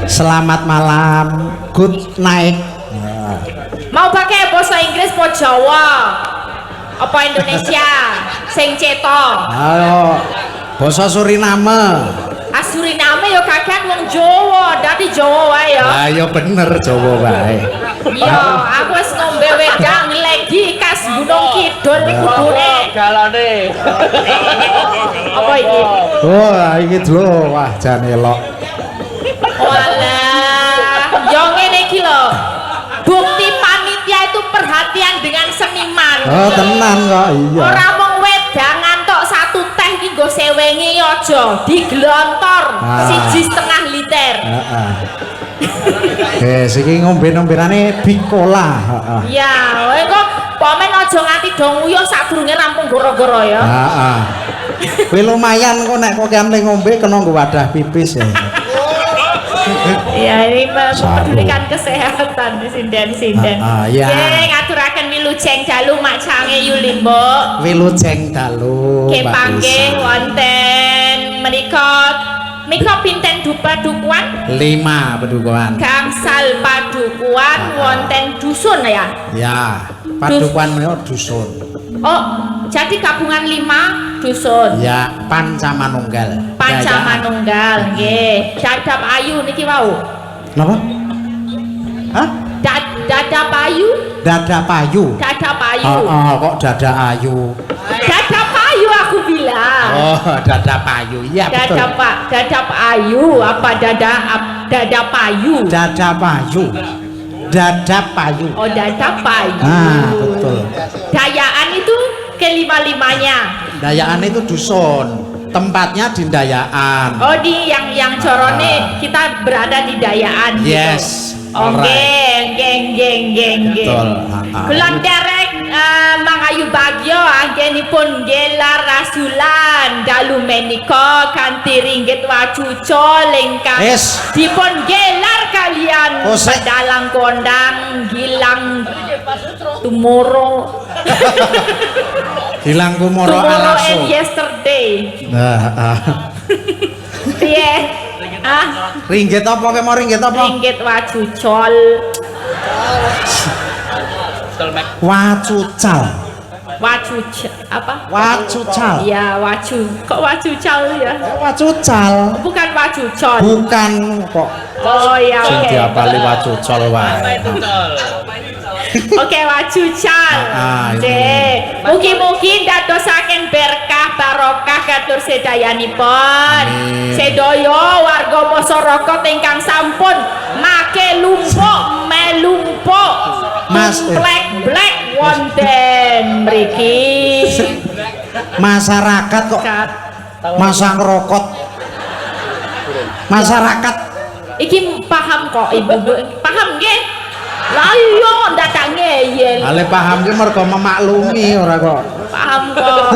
Selamat malam. Good night. Mau pakai bahasa Inggris po Jawa? Apa Indonesia? Sing cetok. Ayo. Basa Suriname. Suriname yo kakean wong Jawa, dadi Jawa wae ya. Lah ya bener Jawa wae. Iya, aku wis ngombe wedang lagi kas Gunung Kidul kudune. Galane. Apa iki? Wah, iki lho, wah jan elok. Walah, yo ngene iki lho. Bukti panitia itu perhatian dengan seniman. Oh, tenan kok, iya. Ora mung wedangan tok satu teh iki nggo sewengi aja, diglontor 1,5 liter. Heeh. Iki ngombe-ombenane Bicola, heeh. Iya, kowe kok pomen aja nganti do nguyuh sadurunge rampung goro-goro ya. Heeh. Kuwi lumayan kok nek kok kene ngombe kena nggo wadah pipis ya. Ya ini mempedulikan kesehatan di sinden-sinden. Ya. Oke, ngaturaken wilujeng dalu macange Yulimbo. Wilujeng dalu. Oke, panggih wonten menika pinten padukuan? 5 padukuan. Gangsal padukuan wonten dusun ya? Ya, padukuan menika dusun. Oh, jadi gabungan 5 dusun. Ya, Pancamanunggal. Pancamanunggal, nggih. Dadap ayu niki wau. Napa? Hah? Dadap ayu? Dada payu. Dadap ayu. Kok dada ayu? Dadap ayu aku bilang. Oh, dada payu. Iya, betul. Dadap ayu apa dada payu? Dada payu. Dada payu. Oh, dada payu. Betul. Dayaan itu kelima-limanya. Dayaan itu dusun. Tempatnya di Dayaan. Oh, di yang corone kita berada di Dayaan. Yes. Oke, geng. Betul. Kulon derek Mang Ayu Bagyo anggenipun gelar rasulan dalu menika kanthi ringgit wacuca lengkang dipun gelar kalian dalang kondang Gilang tomorrow Gilang Kumoro Alaso and yesterday. Piye? Ringgit apa ke mau ringgit apa? Ringgit wacucol. Wacucal. Apa? Wacucal. Iya, kok wacucal ya? Wacucal. Bukan wacucol. Bukan kok. Oh ya, oke. Sing diapali wacucal wae. Oke, wacucal. Mugi-mugi dadosaken berkah barokah katur sedayanipun. Sedaya warga masyarakat ingkang sampun make lumpuk melumpuk blek wonten mriki. Masyarakat kok masang rokok. Masyarakat iki paham kok Ibu. Paham nggih? Lah iya ndadak ngeyel. Ale paham ki mergo memaklumi ora kok. Paham kok.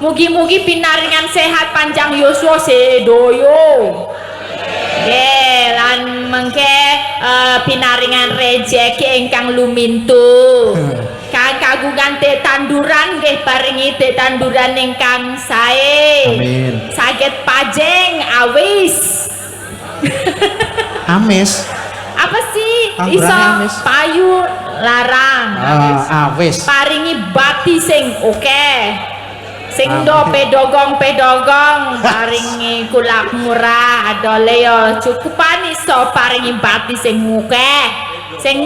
Mugi-mugi pinaringan sehat panjang yuswa sedoyo. Nggih, lan mengke pinaringan rejeki ingkang lumintu. Kang kagungan tetanduran nggih paringi tetanduran ingkang sae. Amin. Saged pajeng awis. Amis. Apa sih? Iso payu larang. Awis. Paringi bati sing oke. Sing do pedogong paringi kulak murah adole yo cukupan iso paringi bati sing oke. Sing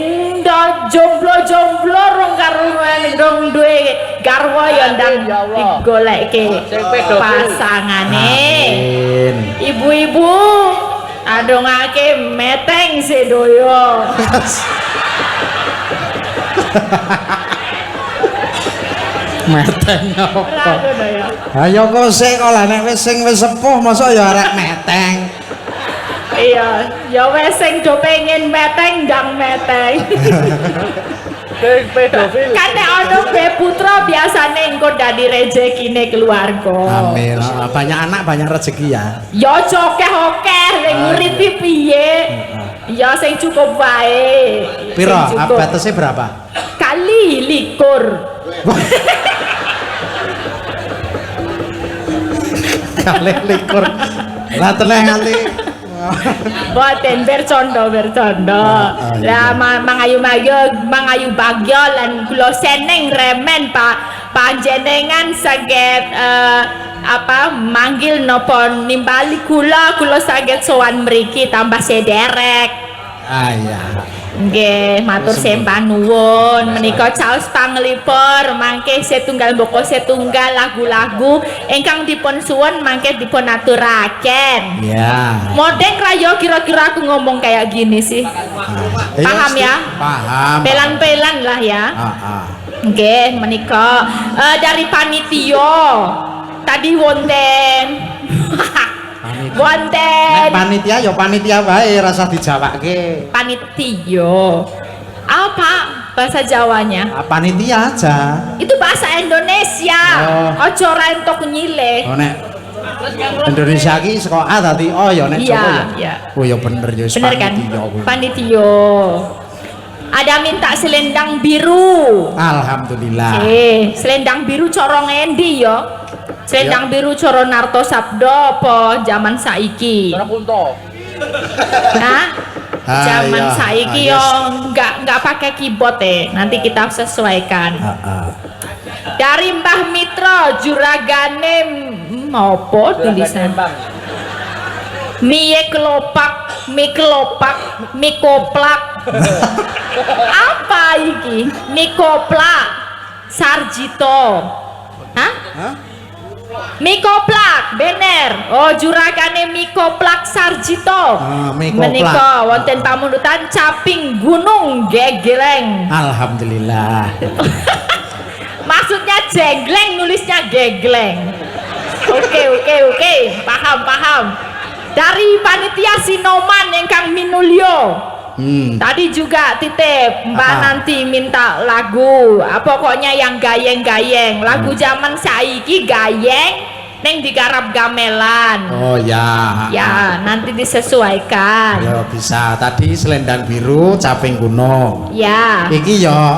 do jomblo rong karo ndong duwe garwa yo ndang digoleke pasangane. Ibu-ibu adongake meteng sedoyo. Meteng apa? Ayo kok sik kok lah nek wis sepuh masa ya arek meteng. Iya, ya wis sing do pengen meteng ndang meteng. Kan nek ana putra biasane engko dadi rezekine keluarga. Amin. Banyak anak banyak rezeki ya. Ya cokeh-okeh ning nguripi piye? Ya sing cukup wae. Piro? Batasnya berapa? Kali 21. Kali 21. Lah teneh nganti Boten bercanda. Lah mangayu bagyo lan kula seneng remen Pak panjenengan saged manggil napa nimbali kula saged sowan mriki tambah sederek. Iya. Nggih, matur sembah nuwun. Menika caos panglipur mangke setunggal mboko setunggal lagu-lagu ingkang dipun suwun mangke dipun aturaken. Iya. Modeng rayo kira-kira aku ngomong kayak gini sih. Paham ya? Paham. Pelan-pelan lah ya. Nggih, menika dari panitia. Tadi wonten Nek panitia ya panitia wae rasa dijawabke. Panitia. Apa bahasa Jawanya? Panitia aja. Itu bahasa Indonesia. Ojo ra entuk nyile. Oh nek Indonesia ki saka A dadi O ya nek Jawa ya. Iya. Oh ya bener ya Bener kan? panitia. Panitia. Ada minta selendang biru. Alhamdulillah. Selendang biru corong endi ya? Selendang biru coro Narto Sabdo apa zaman saiki? Nah, zaman saiki yo nggak pakai keyboard nanti kita sesuaikan. Dari Mbah Mitra juragane apa tulisan? Mie kelopak, mie koplak. Apa iki? Mie koplak, Sarjito. Hah? Mikoplak bener. Oh juragane Mikoplak Sarjito. Menika wonten pamundutan Caping Gunung Gegleng. Alhamdulillah. Maksudnya jegleng nulisnya gegleng. Oke. Paham. Dari panitia Sinoman ingkang minulyo. Tadi juga titip Mbak nanti minta lagu pokoknya yang gayeng-gayeng lagu zaman saiki gayeng neng digarap gamelan. Oh ya nanti disesuaikan ya bisa. Tadi selendang biru Caping Gunung ya iki yo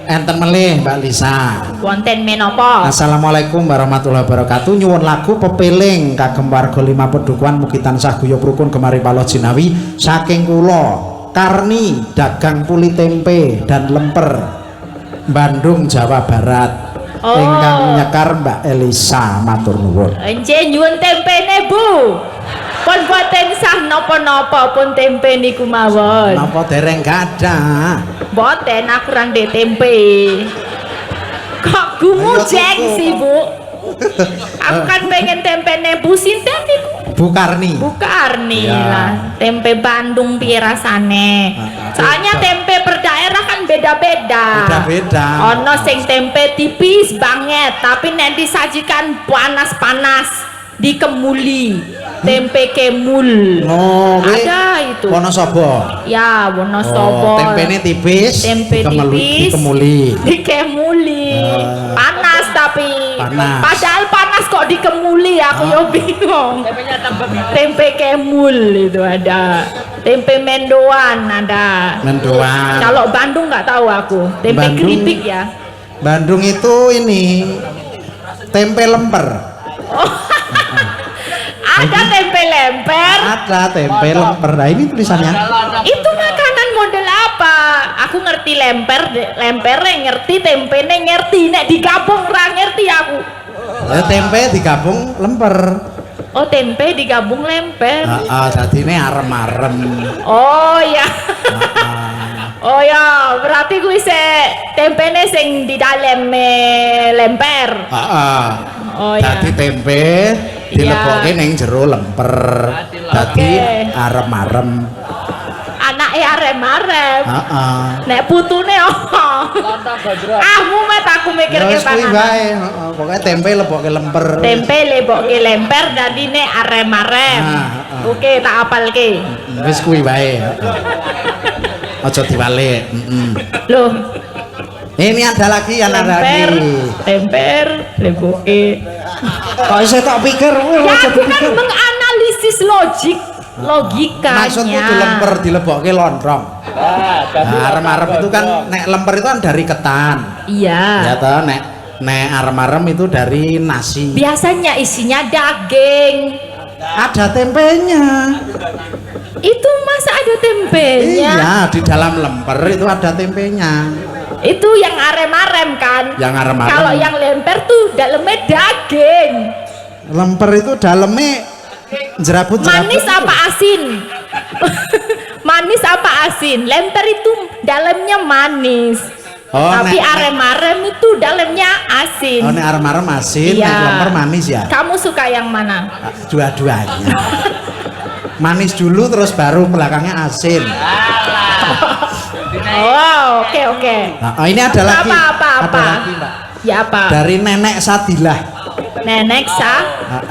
enten melih Mbak Lisa wonten menapa. Assalamualaikum warahmatullahi wabarakatuh. Nyuwun lagu pepeling kagem warga 5 Pedukuhan mugi tansah guyub rukun gemari palo jinawi saking kula Karni dagang puli tempe dan lemper Bandung Jawa Barat. Ingkang nyekar Mbak Elisa matur nuwun. Nggih nyuwun tempene Bu. Pun boten sah napa-napa pun tempe niku mawon. Napa dereng gadah? Boten aku kurang de tempe. Kok gumujeng sih Bu? Aku kan pengen tempene Bu sinten niku? Bu Karni. Bu Karni ya. lah. Tempe Bandung piye rasane? Soalnya tempe per daerah kan beda-beda. Beda-beda. Ono sing tempe tipis banget, tapi nek disajikan panas-panas dikemuli. Tempe kemul. Oh, ada itu. Wonosobo. Ya, Wonosobo. Tempene tipis. Tempe tipis. Dikemuli. Panas tapi. Panas. Padahal panas kok dikemuli, aku yo bingung. Tempe kemul itu ada. Tempe mendoan ada. Mendoan. Kalau Bandung nggak tahu aku. Tempe keripik ya. Bandung itu ini tempe lemper. Ada tempe lemper. Ada tempe lemper. Nah ini tulisannya. Itu makanan model apa? Aku ngerti lemper ngerti, tempe ngerti, nek digabung ra ngerti aku. Tempe digabung lemper. Oh tempe digabung lemper. Jadi ini arem-arem. Oh ya. Oh ya, berarti gue tempene sing di dalam lemper. Oh ya. Jadi tempe dilebokke ning jero lemper. Dadi arem-arem. Anake arem-arem. Nek putune mumet aku mikirke panganan. Pokoke tempe lebokke lemper. Tempe lebokke lemper dadine arem-arem. Oke, tak apalke. Wis kuwi wae. Aja diwalik. Loh. Ini ada lagi Temper lebokke. Kok iso tak pikir ya aku kan menganalisis logikanya. Maksudku di lemper dilebokke lontrong. Arem-arem itu kan nek lemper itu kan dari ketan. Iya. Ya toh nek arem-arem itu dari nasi. Biasanya isinya daging. Ada tempenya. Itu masa ada tempenya? Iya, di dalam lemper itu ada tempenya. Itu yang arem-arem kan? Yang arem-arem. Kalau yang lemper tuh dalamnya daging. Lemper itu dalamnya jerabut. Manis apa asin? Manis apa asin? Lemper itu dalamnya manis. Oh, tapi arem-arem itu dalamnya asin. Oh, ini arem-arem asin, iya. nek lemper manis ya. Kamu suka yang mana? Dua-duanya. Manis dulu terus baru belakangnya asin. Oh, oke. Nah, oh, ini ada lagi. Apa? Ada lagi, Mbak. Ya apa? Dari Nenek Sadilah. Nenek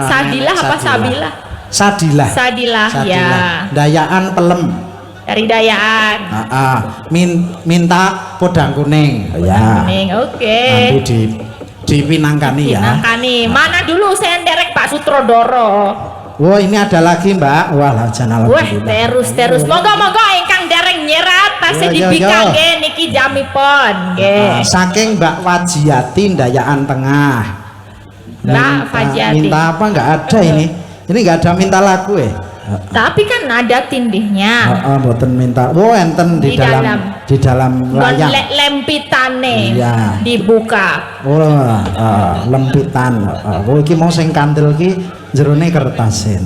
Sadilah apa Sabilah? Sadilah. Ya. Dayaan Pelem. Dari Dayaan. Minta podang kuning. Ya. Kuning, oke. Nanti dipinangkani ya. Pinangkani. Mana dulu saya nderek Pak Sutrodoro. Wah, ini ada lagi, Mbak. Wah, lajan Wah, terus. Monggo engkang dereng nyerat tasih dibikang nggih niki jamipun nggih. Saking Mbak Wajiati Dayaan Tengah. Mbak Wajiati. Minta apa enggak ada ini? Ini enggak ada minta lagu ya? Tapi kan ada tindihnya. Mboten minta. Oh, enten di dalam layang. Lempitane. Iya. Dibuka. Oh, lempitan. Oh, iki mau sing kandel ki jerone kertas e.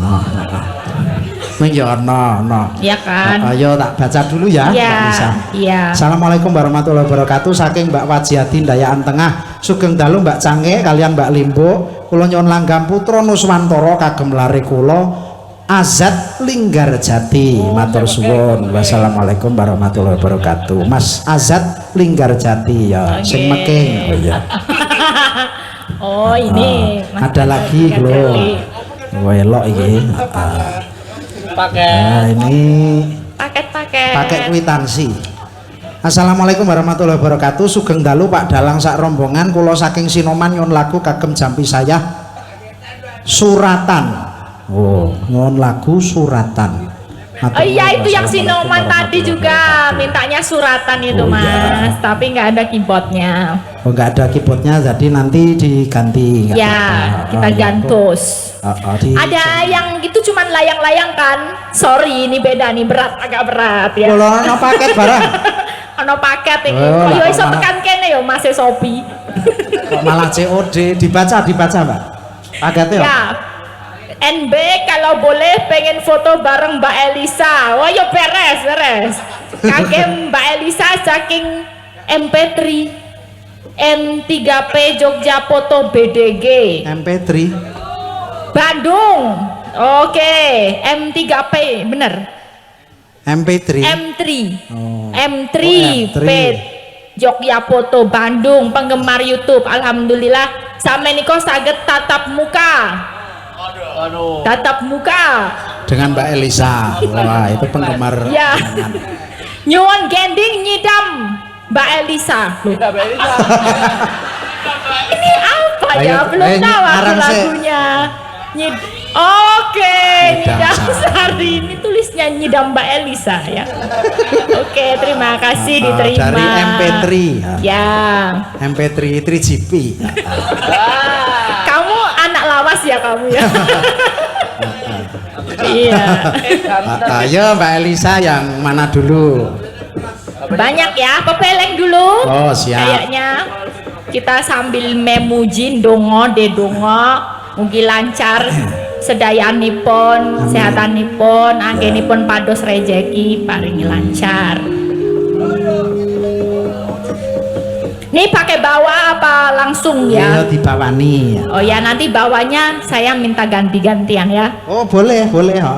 Ning ya ana. Iya kan? Ayo tak baca dulu ya, Mbak Lisa. Iya. Assalamualaikum warahmatullahi wabarakatuh. Saking Mbak Wajiati Dayaan Tengah, sugeng dalu Mbak Cange kalian Mbak Limbo. Kula nyuwun langgam putra Nuswantara kagem lare kula Azat Linggarjati. Matur suwun. Wassalamualaikum warahmatullahi wabarakatuh. Mas Azat Linggarjati ya, sing meking. Oh iya. Oh, ini. Ada lagi lho. Welok iki. Ini paket kwitansi. Assalamualaikum warahmatullahi wabarakatuh. Sugeng dalu Pak Dalang sak rombongan kula saking Sinoman nyuwun lagu kagem jampi saya Suratan. Oh, nyuwun lagu Suratan. Oh iya, itu yang Sinoman tadi juga mintanya suratan itu, Mas. Iya. Tapi nggak ada keyboardnya. Oh, nggak ada keyboardnya, jadi nanti diganti. Ya, kita gantos. Ada yang itu cuman layang-layang kan? Sorry, ini beda nih, agak berat ya. Kalau ono paket barang. Ono paket ini. Oh, yo iso tekan kene yo Mas Sopi. Kok malah COD dibaca Mbak? Paketnya. Ya. NB kalau boleh pengen foto bareng Mbak Elisa. Oh yo beres. Kagem Mbak Elisa saking MP3 M3P Jogja Foto BDG. MP3 Bandung. Oke, M3P bener. MP3 M3. Oh. M3 M3. P Jogja Foto Bandung, penggemar YouTube. Alhamdulillah sampe niko saged tatap muka. Tatap muka dengan Mbak Elisa. Wah, itu penggemar. Ya. Nyuwun gending nyidam Mbak Elisa. Ini apa ya? Belum tahu aku lagunya. Oke, Nyidam Sari. Ini tulisnya nyidam Mbak Elisa ya. Oke, terima kasih diterima. Dari MP3. Ya. MP3 3GP. Kamu anak lawas ya kamu ya. Iya. Ayo Mbak Elisa yang mana dulu? Banyak ya, pepeleng dulu. Oh, siap. Kayaknya kita sambil memuji dongo de dongo, mugi lancar sedayanipun, sehatanipun, anggenipun pados rejeki paringi lancar. Ini pakai bawa apa langsung ya? Iya, dibawani. Oh ya, nanti bawanya saya minta ganti-gantian ya. Oh, boleh.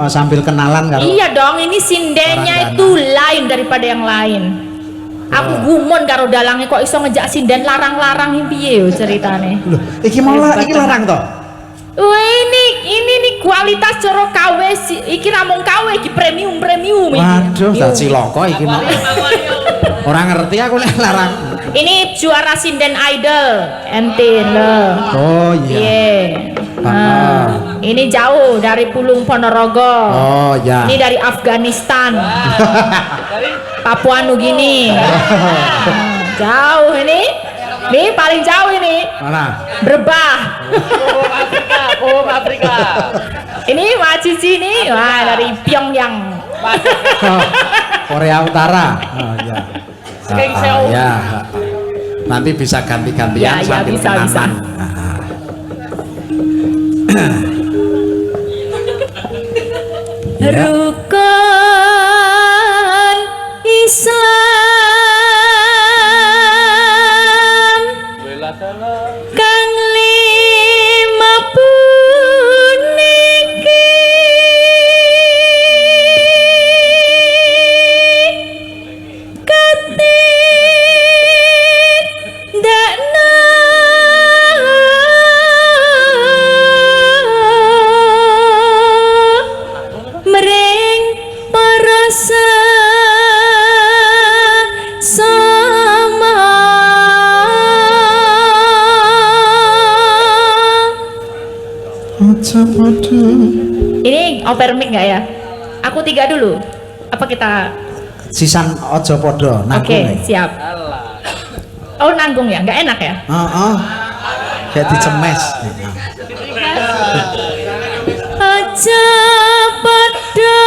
Sambil kenalan kalau. Iya dong, ini sindennya itu lain daripada yang lain. Aku gumun karo dalangnya kok iso ngejak sinden larang-larang piye yo ceritane. Loh, iki larang toh? Wah, ini nih kualitas coro KW iki ramung KW iki premium ini. Waduh, dak ciloko iki mau. Orang ngerti aku nek larang. Ini juara sinden idol ente loh. Oh iya. Nah, ini jauh dari Pulung Ponorogo. Oh ya. Ini dari Afghanistan. Papua Nugini. Jauh ini. Nih paling jauh ini. Mana? Berbah. Afrika. Ini Mbak Cici nih, wah dari Pyongyang. Oh, Korea Utara. Oh ya. Ya. Nanti bisa ganti-gantian Ya, sambil bisa, menanam. Ya. Rukun Islam kang lima puniki katindakna mring para sama ini oper mic nggak ya? Aku 3 dulu. Apa kita? Sisan ojo podo nanggung. Oke, siap. Oh nanggung ya? Nggak enak ya? Kayak dicemes. Aja pada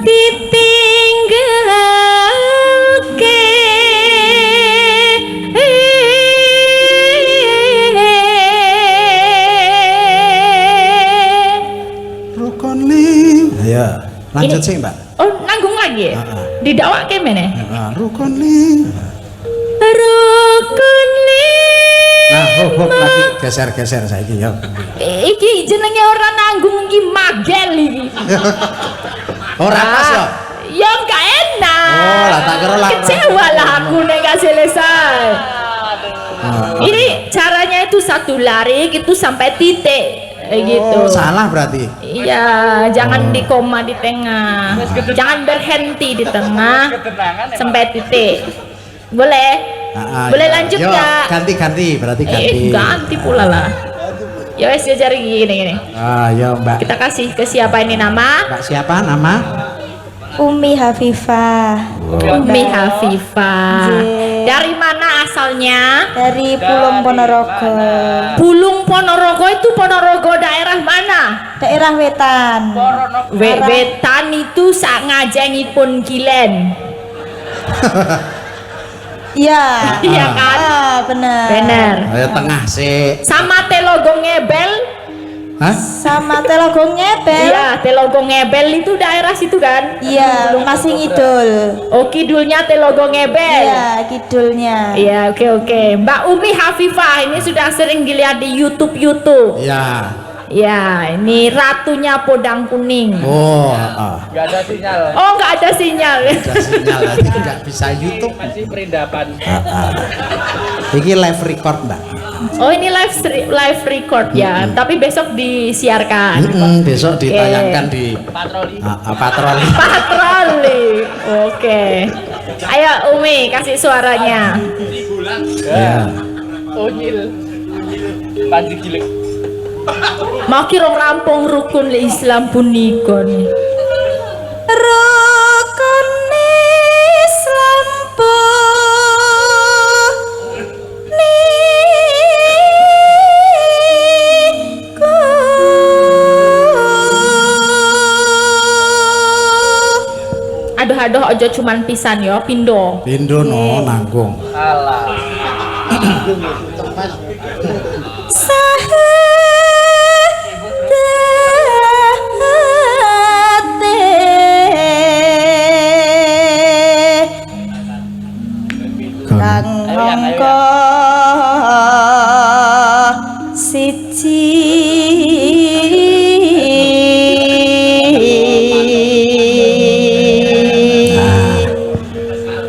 ditinggalke Rukun ya. Lanjut Ini- sih, Mbak. Oh nanggung lagi ya? Didawak ke mana? Rukun Rukun Nah, hop lagi geser-geser saiki ya. iki jenenge ora nanggung iki magel iki. Ora pas ya. Ya enggak enak. Oh, lah tak kira lah. Kecewa lah aku nek gak selesai. Ini caranya itu satu lari gitu sampai titik gitu. Oh, salah berarti. Iya, jangan di koma di tengah. Jangan berhenti di tengah sampai titik. Boleh? Boleh lanjut Yo, nggak? ganti-ganti berarti ganti. Ganti pula lah. Ya wes dia cari gini. Ya, Mbak. Kita kasih ke siapa ini nama? Mbak siapa nama? Umi Hafifah Umi Hafifah. J. Dari mana asalnya? dari Pulung Ponorogo, Pulung Ponorogo itu Ponorogo daerah mana? daerah Wetan. Wetan itu sak ngajengipun Kilen. Iya. Iya kan? Benar. Bener. Ayo tengah sih. Sama Telogo Ngebel. Hah? Sama Telogong Ngebel. Iya, Telogo Ngebel itu daerah situ kan? Iya, masih ngidul. Oh, kidulnya Telogo Ngebel. Iya, kidulnya. Iya, oke. Mbak Umi Hafifah ini sudah sering dilihat di YouTube. Ya. Ya, ini ratunya Podang Kuning. Oh, Nggak ada sinyal. Oh, nggak ada sinyal. ada sinyal lagi nggak bisa YouTube. Masih perindapan. Ini live record, Mbak. Oh, ini live record ya, tapi besok disiarkan. Besok ditayangkan di Patroli. patroli. Patroli. Oke. Ayo Umi kasih suaranya. Ya. Unyil. Panji gilik. Mau kira rampung rukun Islam punika nih. Rukun Islam Aduh aja cuman pisan ya, pindo. Pindo no nanggung. Alah. kang mongko siji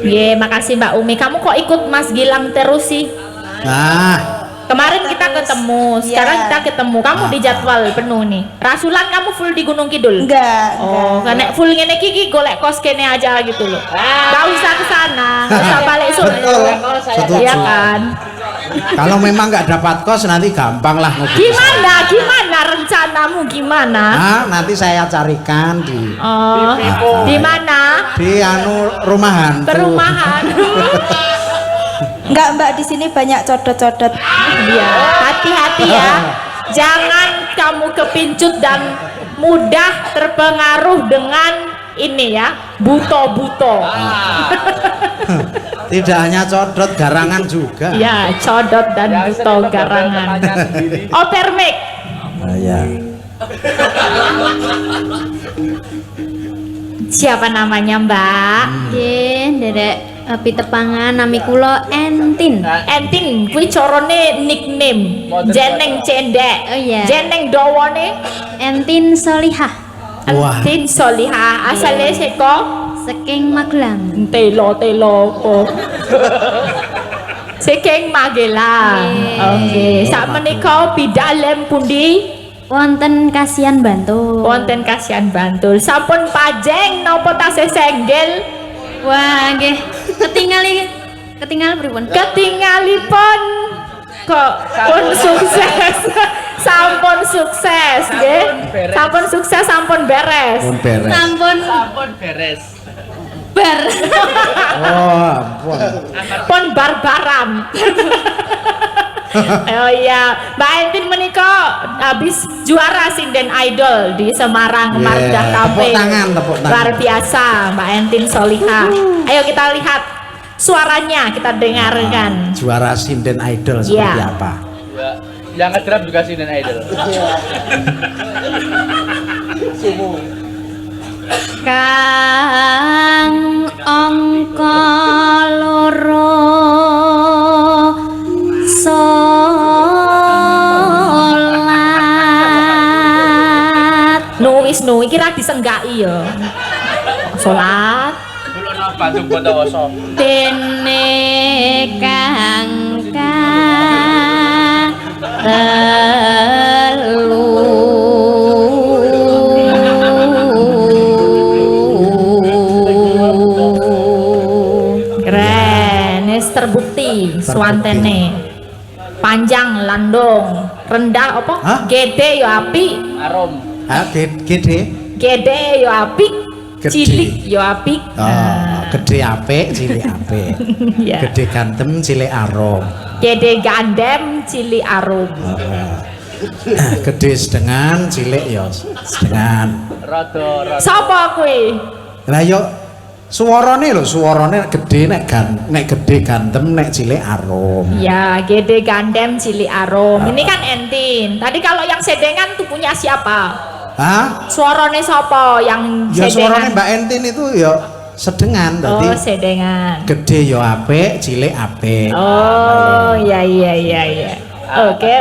Ye, makasih Mbak Umi. Kamu kok ikut Mas Gilang terus sih? Nah, Kemarin kita ketemu, sekarang kita ketemu. Kamu di jadwal penuh nih. Rasulan kamu full di Gunung Kidul? enggak Oh, karena full ngene iki golek kos kene aja gitu loh. Gak usah ke sana, gak usah balik sore. betul. Setuju. Iya kan? Kalau memang nggak dapat kos nanti gampang lah mobil. Gimana rencanamu gimana? Nah, nanti saya carikan di Oh, di mana? rumahan. Perumahan. enggak Mbak, di sini banyak codot-codot. Iya, hati-hati ya. Jangan kamu kepincut dan mudah terpengaruh dengan ini ya, buto-buto. Tidak hanya codot, garangan juga. Ya, codot dan buto garangan. Opermik. Ya. Siapa namanya, Mbak? Nggih, Dedek pitepangan nami kula Entin. Entin kuwi carane nickname. Jeneng cendek. Oh iya. Jeneng dawane Entin Solihah Wah. Entin Solihah. Asale saka saking Magelang. telo po. Saking Magelang. Oke. Sak menika bidalem pundi? Wonten Kasihan Bantul. Wonten Kasihan Bantul. Sampun pajeng napa tasih senggel? Wah, nggih. Ketinggal pripun? Ketinggalipun kok pun sukses. Sampun sukses nggih. Sampun sukses, sampun beres. Pun beres. Sampun Sampun beres. bar. Oh, ampun. Pun barbaran. Oh iya, Mbak Entin menika habis juara sinden idol di Semarang kemarin dah Tepuk tangan. luar biasa Mbak Entin Solihah. Ayo kita lihat suaranya, kita dengarkan. Juara sinden idol seperti Iya. apa? Ya, yang ngedrap juga sih dan idol. Sumu. Kang angka loro salat. Wisnu iki ra disenggai ya. Salat Dulu no Bandung Bondowoso. Dene kang keren, wis terbukti swantene. Panjang landung, rendah apa? Hah? Gede yo apik. Arom. Ah, gede. Gede yo apik, Gede. cilik yo apik. Oh, gede apik, cilik apik. Ya. Gede gantem, cilik arom. Gede gandem, cilik arum. Gede sedengan, cilik ya sedengan. Rodo. Sapa kuwi? Lah yo suarane gede nek gede gantem, nek cilik arom. Ya, gede gandem, cilik arum. Ini kan Entin. Tadi kalau yang sedengan tuh punya siapa? Hah? Suarane sapa yang Ya suarane sedengan? Mbak Entin itu ya sedengan Oh, tadi. sedengan. Gede yo apik, cilik apik. Oh, iya. Oke.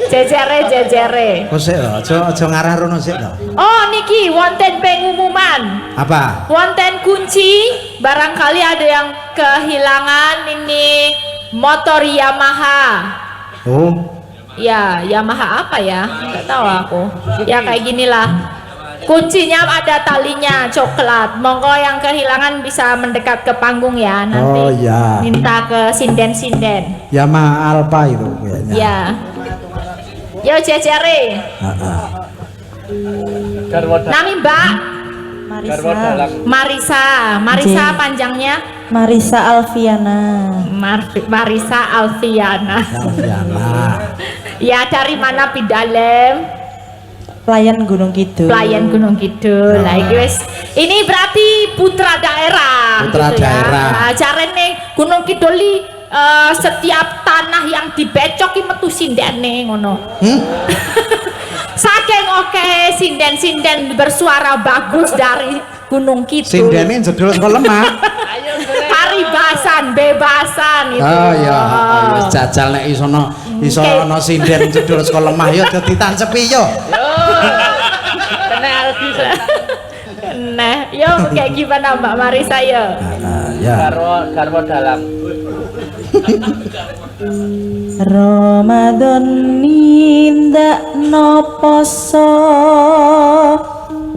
Jejere. Kok sik lho, aja ngarah rono sik lho. Oh, niki wonten pengumuman. Apa? Wonten kunci, barangkali ada yang kehilangan ini motor Yamaha. Oh, Ya, Yamaha apa ya? Nggak tahu aku. Ya kayak ginilah. Kuncinya ada talinya coklat. Monggo yang kehilangan bisa mendekat ke panggung ya nanti. Oh, ya. Minta ke sinden-sinden. Yamaha Alpha itu kayaknya. Ya. Yo jejere. Heeh. Garwo dalang. Nami Mbak Garwo dalang. Marisa J. panjangnya Marisa Alfiana. Marisa Alfiana. Alfiana. Ya dari mana Pidalem? Pelayan Gunung Kidul. Pelayan Gunung Kidul. Lah iki wis ini berarti putra daerah. Putra daerah. Nah, jarene Gunung Kidul setiap tanah yang dibecok ki metu sindene ngono. Saking oke sinden-sinden bersuara bagus dari Gunung Kidul. Sindene jedul saka lemah. Paribasan, bebasan itu. Oh iya, wis jajal nek iso ana sinden jedul saka lemah ya dadi tancepi yo. Kena Aldi. Nah, yo kayak gimana Mbak Marisa ya? Ya. Garwo dalang. Ramadan nindak no poso.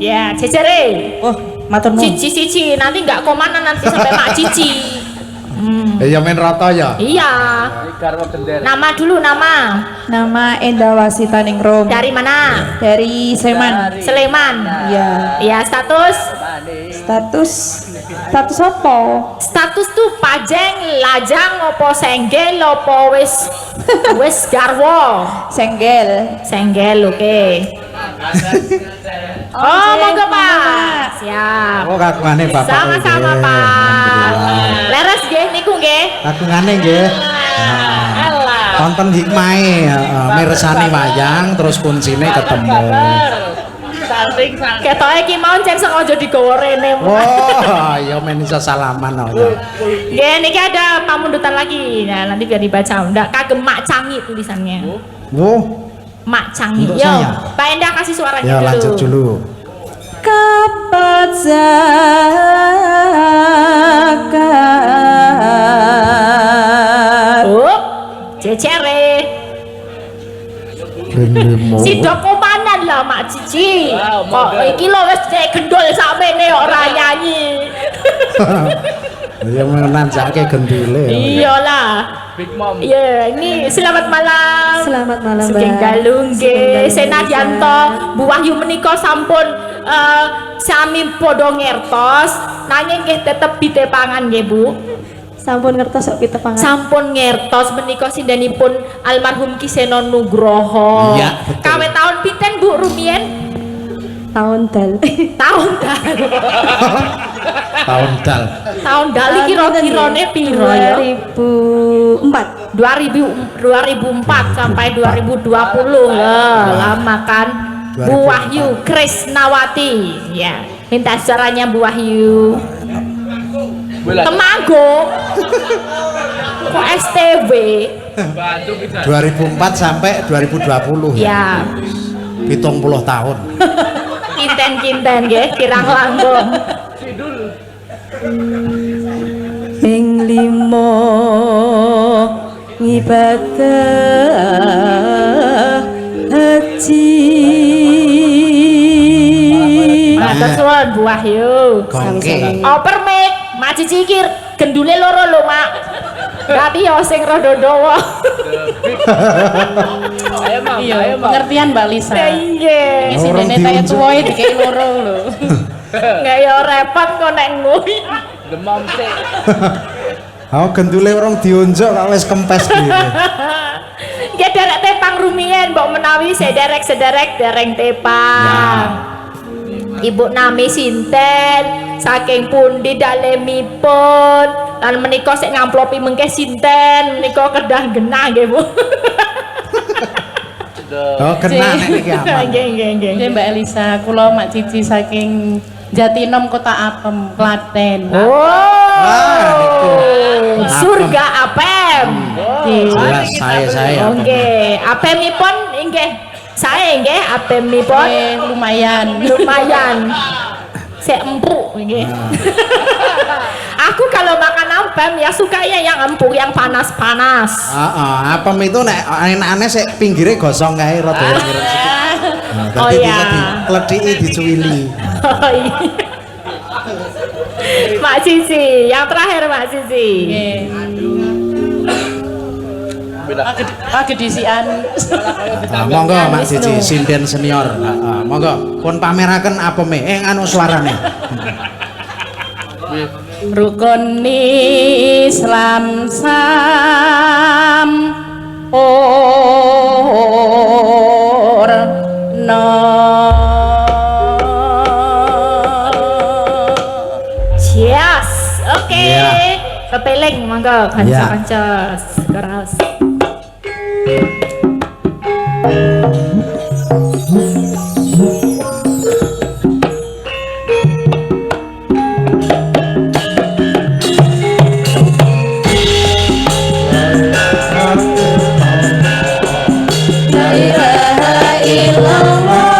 Ya, jejere. Oh, matur nuwun. Cici nanti nggak komanan nanti sampai Mak Cici. Ya main rata ya. Iya. Garwo gendera. Nama dulu nama. Nama Enda Wasita Ningrum. Dari mana? Dari Sleman. Sleman. Iya. Ya status. Status apa? Status tuh pajeng, lajang, opo senggel, opo wis garwo. Senggel. Oke. Oh, monggo Pak. Siap. Oh kagungane Bapak. Sama-sama nggih. Pak. Alhamdulillah. Leres nggih niku nggih. Kagungane nggih. Tonton hikmahe mirsani wayang terus kuncine ketemu. Ketoke iki mau cek sengaja digawa rene. Oh, ya men iso salaman ya. Nggih, niki ada pamundutan lagi. Nah, nanti biar dibaca. Ndak kagem Mak Cangi tulisannya. Wo, Mak Cangi. Untuk Yo, saya. Pak Endah kasih suaranya ya dulu. lanjut dulu. Kepejakan Oh, cecere. Si dokumanan lah Mak Cici. Kok iki lho wis cek gendul samene ora nyanyi. Ya menanjake gendule. Iyalah. Big Mom. Ya, ini selamat malam. Selamat malam, Sugeng Mbak. dalu nggih. Sugeng dalu. Senadyanto Bu Wahyu menika sampun sami padha ngertos, nanging nggih tetep ditepangan nggih Bu. Sampun ngertos kok pitepangan. Sampun ngertos menika sindanipun almarhum Kiseno Nugroho. Iya, betul. Kawe tahun pinten Bu rumiyin? Tahun dal. Tahun dal. Tahun dal. Tahun dal iki kira-kirane piro ya? 2004. 2004 sampai 2020 lama kan. Bu 2004. Wahyu Krisnawati ya, minta caranya Bu Wahyu Temanggung kok STW 2004 sampai 2020 ya, 70 tahun. kinten-kinten nggih kirang langkung. Ping 5 ngibadah haji. Matur suwun Bu Wahyu. Gongke. Oper Mik, Mak Cici iki gendule loro lho Mak. Berarti ya sing rada dawa. Ayo Mam, Iya, ayo Mam. pengertian Mbak Lisa. Iya. Iki sing dene tanya tuwae dikei loro lho. Nggak ya repot kok nek nguy. Demam sih. Oh gendule orang diunjuk kok wis kempes gitu. Ya derek tepang rumiyin mbok menawi sederek dereng tepang. Ibu nami sinten, saking pundi dalemipun, lan menika sik ngamplopi mengke sinten, menika kedah genah nggih Bu. Oh kena nek iki aman. Nggih. Nggih Mbak Elisa, kula Mak Cici saking Jatinom Kota Apem, Klaten. Oh, surga Apem. Jelas saya. Oke, Apemipun inggih saya nggih Apemipun Lumayan. Saya empuk nggih. Aku kalau makan apem ya sukanya yang empuk, yang panas-panas. Apem itu nek enak-enak sik pinggire gosong kae rada ireng sedikit. Oh Dadi iya. bisa dikledhiki dicuwili. Oh iya. Mak Cici, yang terakhir Mak Cici. Kedisian. Monggo Mak Cici sinden senior. Monggo pun pameraken apeme anu suarane. Rukun Islam sam no. Yes, oke. Iya. Kepeling monggo kanca-kanca keras. La ilaha illallah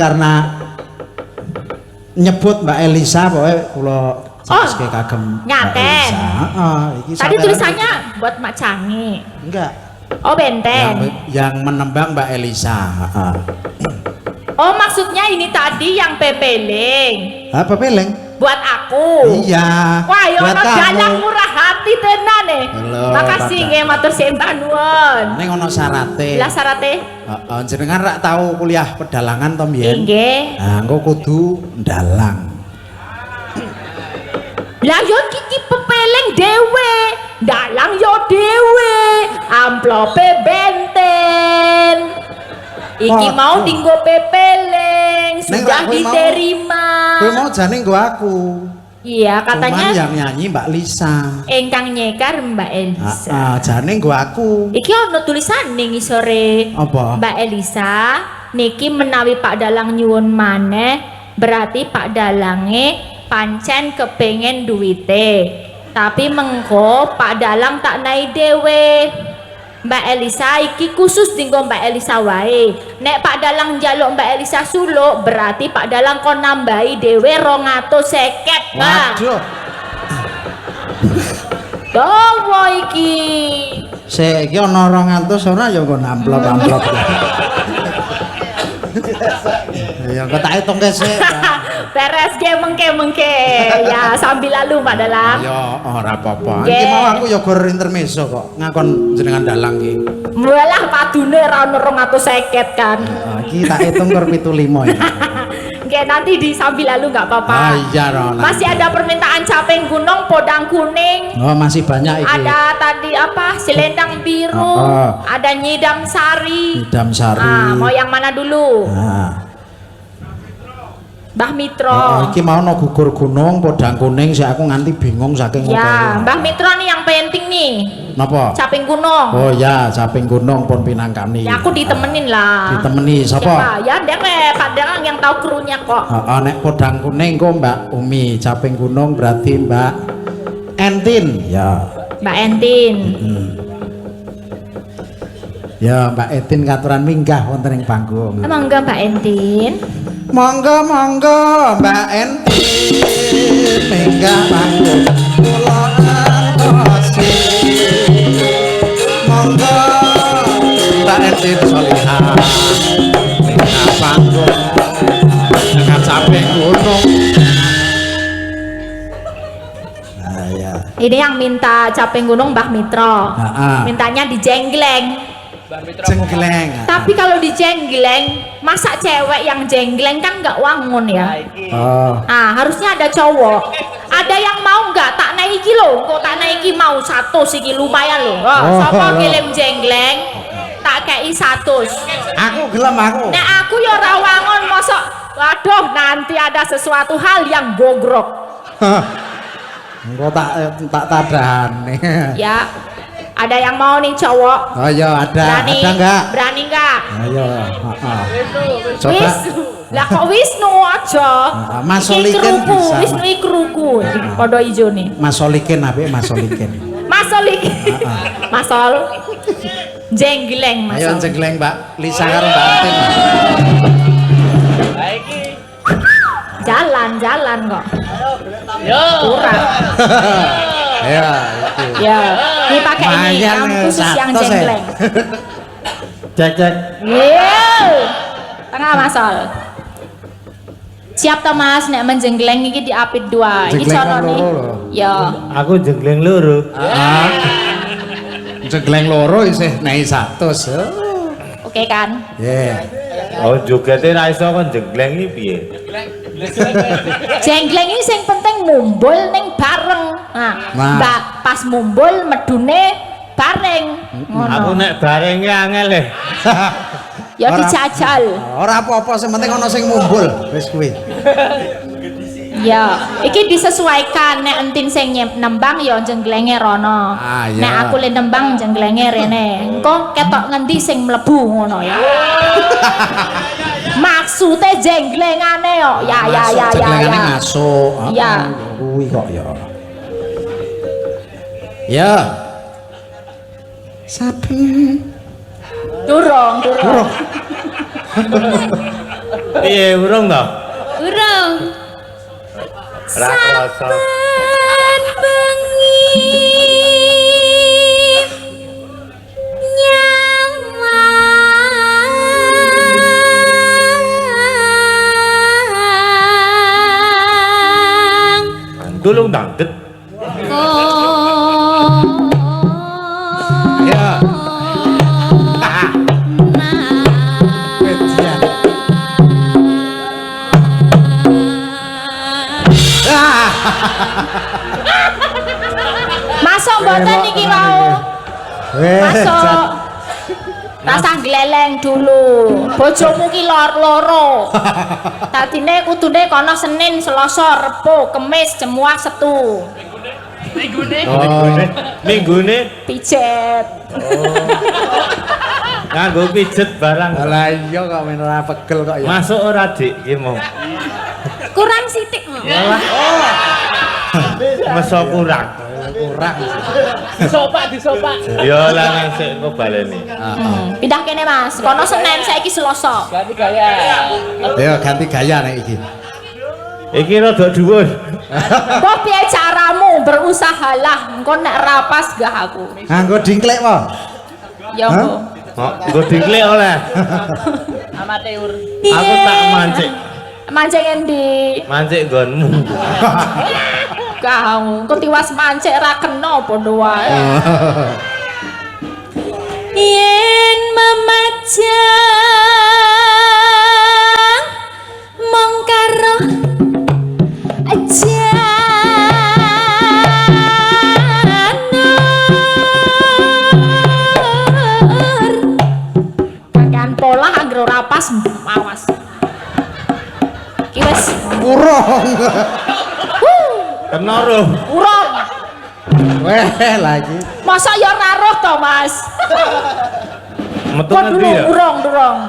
karena nyebut Mbak Elisa pokoknya kula saestu kagem Mbak ngaten. Elisa. Heeh, iki Tadi sampeyan- tulisannya buat Mak Cangi. enggak. Oh benten. Yang menembang Mbak Elisa. Heeh. Oh maksudnya ini tadi yang pepeling Apa peleng? buat aku. Iya. Wah, yo buat ono kamu. dalang murah hati tenan nih. Halo, Makasih Pak. nggih matur sembah nuwun. Ning ono syarate. Lah syarate? Heeh, jenengan rak tau kuliah pedalangan to mbiyen? Nggih. Nah, engko kudu ndalang. Lah yo kiki pepeling dhewe, dalang yo dhewe, amplope benten. Iki Wah, mau wah. dinggo pepeling, Neng, sudah kowe mau- diterima. Kowe mau jane nggo aku. Iya, Cuman katanya yang nyanyi Mbak Lisa. engkang nyekar Mbak Elisa. Heeh, jane nggo aku. Iki ono tulisan ning isore. Apa? Mbak Elisa, niki menawi Pak Dalang nyuwun maneh, berarti Pak Dalange pancen kepengen duwite. Tapi mengko Pak Dalang tak nai dewe. Mbak Elisa iki khusus dinggo Mbak Elisa wae. Nek Pak Dalang njaluk Mbak Elisa suluk, berarti Pak Dalang kon nambahi dhewe 250, Pak. Waduh, Dawa iki. sik iki ana 200 ora ya nggo amplop-amplop. Ya kok tak hitungke sik. Beres ge mengke ya sambil lalu Pak Dalang. Ya ora apa-apa. Nggih. Iki mau aku ya gor intermezzo kok ngakon jenengan dalang iki. Walah padune ra ono 250 kan. Nah, iki tak hitung gor 75 ya. Nggih nanti di sambil lalu nggak apa-apa. Ah iya Ron. Masih ada permintaan caping gunung, podang kuning. Oh masih banyak iki. Ada tadi apa? Selendang biru. Oh. Ada nyidam sari. Idam Sari. Ah, mau yang mana dulu? Nah. Mbah Mitro. Oh, iki mau no gugur gunung, podang kuning, sih aku nganti bingung saking Ya, ngopeni. Mbah Mitro nih yang penting nih. Napa? Caping gunung. Oh ya, caping gunung pun pinangkani. Ya aku ditemenin lah. Ditemeni Siapa? sapa? Ya dek Pak Dalang yang tahu krunya kok. Heeh, nek podang kuning kok Mbak Umi, caping gunung berarti Mbak Entin. Ya. Mbak Entin. Ya, Mbak Entin katuran minggah wonten ing panggung. Emang enggak Mbak Entin? Monggo monggo Mbak Entin minggah panggung. Kula antosi. Monggo Mbak Entin solihah minggah panggung dengan caping gunung. Nah, ya. Ini yang minta caping gunung Mbah Mitro. Heeh. Mintanya dijenggleng. Jenggleng. Tapi kalau dijenggleng, masa cewek yang jenggleng kan nggak wangun ya? Oh. Ah, harusnya ada cowok. Ada yang mau nggak? Tak naiki loh. Kok tak naiki mau 100 iki lumayan loh. Oh, Oh. sapa kirim jenggleng? Tak kei 100. Aku gelem aku. Nek aku ya ora wangun mosok. Waduh, nanti ada sesuatu hal yang gogrok. Engko tak tadan. Ya. Ada yang mau nih cowok? Oh iya ada. Berani? Ada enggak? Berani enggak? Ayo, heeh. Coba. Wisnu. Lah kok Wisnu aja? Mas Iki Solikin keruku, bisa. Wisnu iki keruku. Padha ijo nih. Mas Solikin apik Mas Solikin. Mas Solikin. Mas Sol. Jenggleng Mas Ayo Sol. jenggleng Mbak Lisa karo Mbak Entin. Jalan kok. Yo. Kurang. Ya, itu. Ya, ini pakai ini Lumayan, yang khusus yang 100 ya. jenggleng. Cek. Yeay. Tengah Mas Sol. Siap to Mas nek menjenggleng iki diapit dua. Iki Jenggleng kan carane. loro lho. Ya. Aku jenggleng loro. Heeh. Jenggleng loro isih naik 100. Oke kan? Ya. Oh jogete ra iso kon jenggleng iki piye? Jenggleng ini yang penting mumbul ning bareng. Nah, Nah. pas mumbul medune bareng. Aku Ngono. nek barenge angel e. Ya Ora- dijajal. Ora apa-apa, sing penting ana sing mumbul. Wis kuwi. Ya, iki disesuaikan nek entin sing nembang ya jengglenge rono. Ah, iya. Nek aku le nembang jengglenge rene. Engko ketok ngendi sing mlebu ngono ya. Maksudnya jengglengane yo. Ya. Jenglengane masuk. Iya. Kuwi kok ya. Ya. Sapi. Durung. Piye urung to? Urung. Ra krasa. Saben bengi nyawang Tulung dangdet. Ya. Kecian. Masuk mboten niki wau. Masuk. Rasa gleleng dulu. Bojomu ki loro. Dadine kudune kono Senin, Selasa, Rebo, Kamis, Jumat, Setu. Minggune Pijet. nganggo pijet barang. Lah iya kok men ora pegel kok ya. Masuk ora Dik iki mau. kurang sithik. Meso kurang. Kurang. Disopak. Ya lah ngesek engko baleni. Pindah kene Mas. Kono Senin saiki Selasa. Ganti gaya. Ya ganti gaya nek iki. Iki rada dhuwur. Kok piye caramu berusahalah engko nek rapas gak aku. Nganggo dingklek po. Ya engko. Nggo diklik oleh. Amatir. Aku tak mancik. Mancing endi? Mancik nggonmu. Kau engko tiwas mancik ra kena padha wae. Yen memajang mong karo janur Kakean pola anggere rapas awas. Ki wis Urung. Kena roh. urung. Weh lagi. Masa ya ora roh to, Mas? Metu Kok ngendi durung, ya? durung.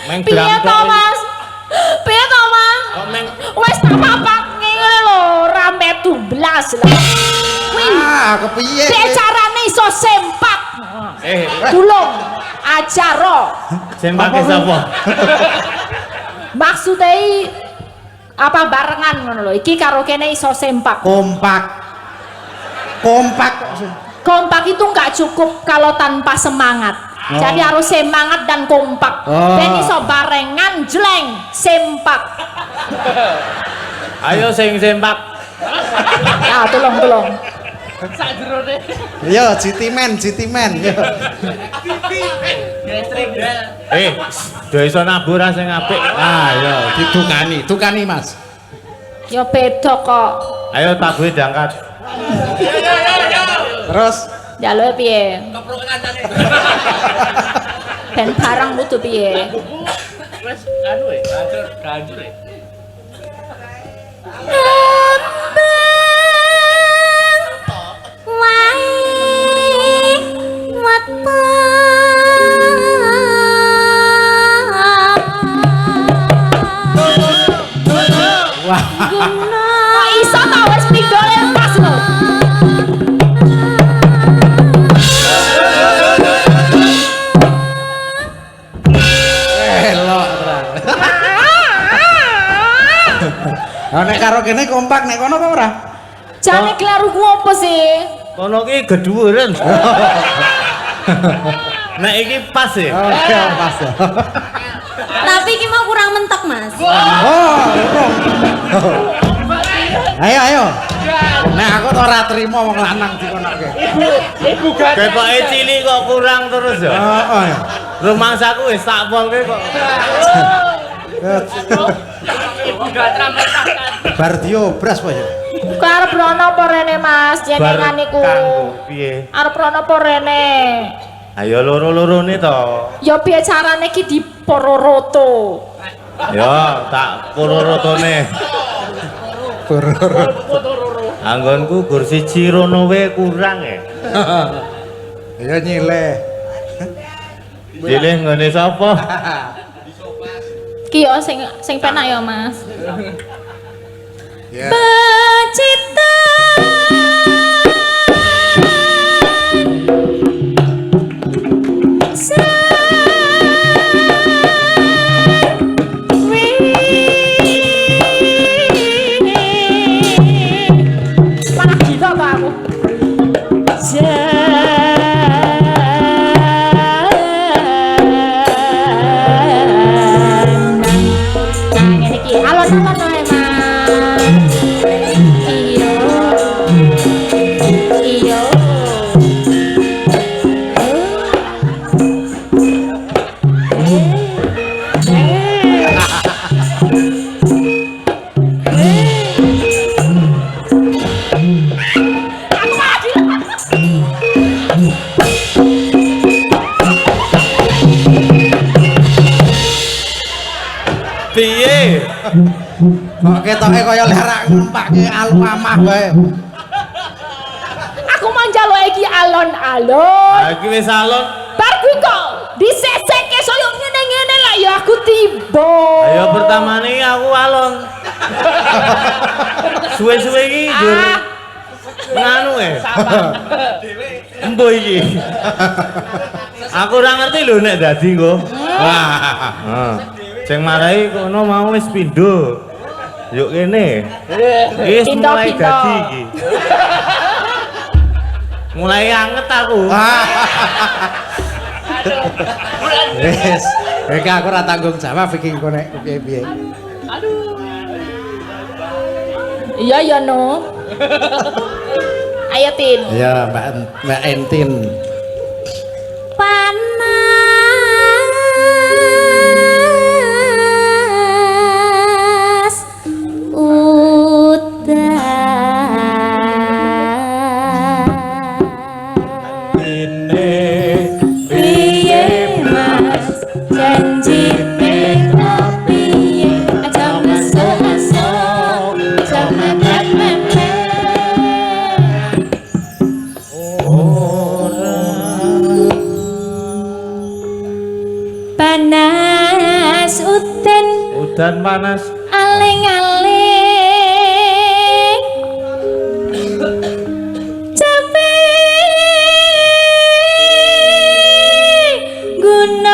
Meng Piye to, bramtok. Mas? Piye to, Mas? Kok meng Wis tak papak ngene lho, ra metu blas lah. Kuwi Kepiye? piye carane iso sempak? Tulung ajaro. sempake sapa? Maksudnya apa barengan ngono lho. Iki karo kene iso sempak. Kompak. Kompak. Kompak itu nggak cukup kalau tanpa semangat. Jadi harus semangat dan kompak. Ben iso barengan jleng sempak. Ayo sing sempak. Ya, tolong. Yo citimen. Yo. Do iso nabur sing apik. Yo tukani Mas. Ya beda kok. Ayo tabuhe diangkat. Terus Jalur piye? Ben barang kudu piye? Wes anu hancur. Kok iso ta wis pindhone pas lho. elok terang. Lah nek karo kene kompak nek kono apa ora? Jane kleru ku apa sih? Kono ki gedhuwuren. Nek iki pas ya. Oke, pas. Tapi iki mau kurang mentok, Mas. Oh, urung. Ayo. Nek aku tuh ora trimo wong lanang dikonoke. Ibu gak Ketoke cilik kok kurang terus ya. Heeh. Rumangsaku wis tak polke kok. ibu gak trametakan. Bar diobras apa ya? Kok arep rono apa rene Mas jenengan niku? Kanggo piye? Arep rono apa rene? Ayo loro-lorone to. Ya piye carane ki dipororoto? Ya tak pororotone. Anggonku gur siji rono wae kurang ya. Ya nyileh. Pilih nggone sapa? Ki yo sing penak ya Mas. Ya. Pecita Kok ketoke kaya lerak ngumpake alpamah wae. Aku manjalo iki alon-alon. Iki wis salon. Bar kuwi kok diseseke soyo ngene-ngene lah ya aku tiba. Ayo pertamane aku alon. Suwe-suwe iki njur nganu Embo iki. Aku ora ngerti lho nek dadi engko. Wah. Sing marahi kono mau wis pindho. Yuk kene. Wis mulai dadi iki. Mulai anget aku. Wis, iki aku ora tanggung jawab iki engko nek piye-piye. Iya ya no. Ayo Tin. Ya, Mbak Entin. Panas udan piye mas janjine piye aja mesok-mesok aja mepet-mepet panas Udan panas. aling-aling capek gunung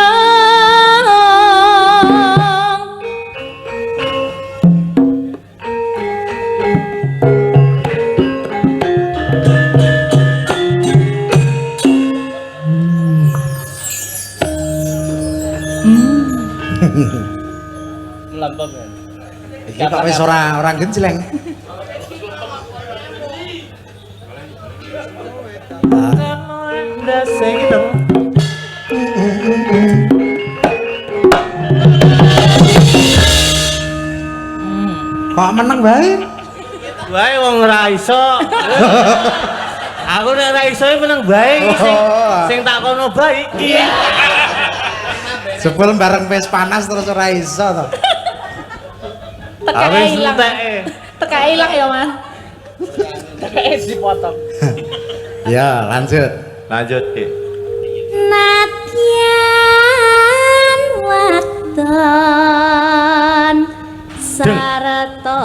Melampam ya. Iki kok wis ora gencleng. Sing itu. Kok meneng bae? Wae wong ora iso. Aku nek ora iso meneng bae sing tak kono bae iki. Jebul bareng wis panas terus ora iso to. Teka Wis ilang. enteke. Teka ilang ya Mas. Dipotong. Ya, lanjut. Lanjut, Ki. nadyan waton sarata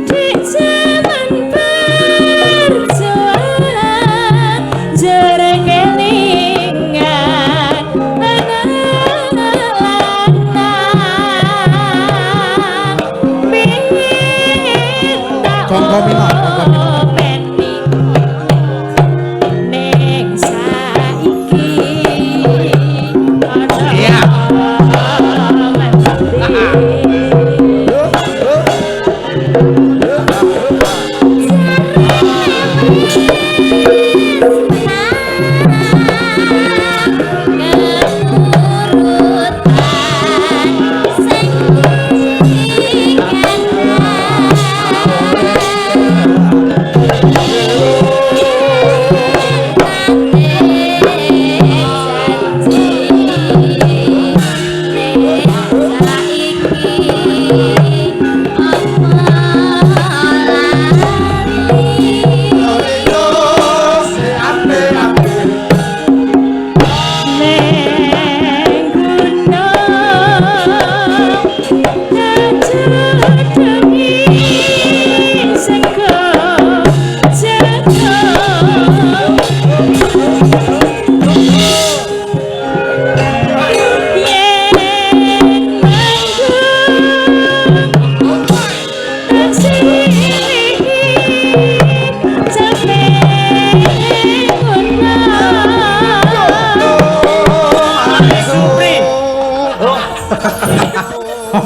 Dicek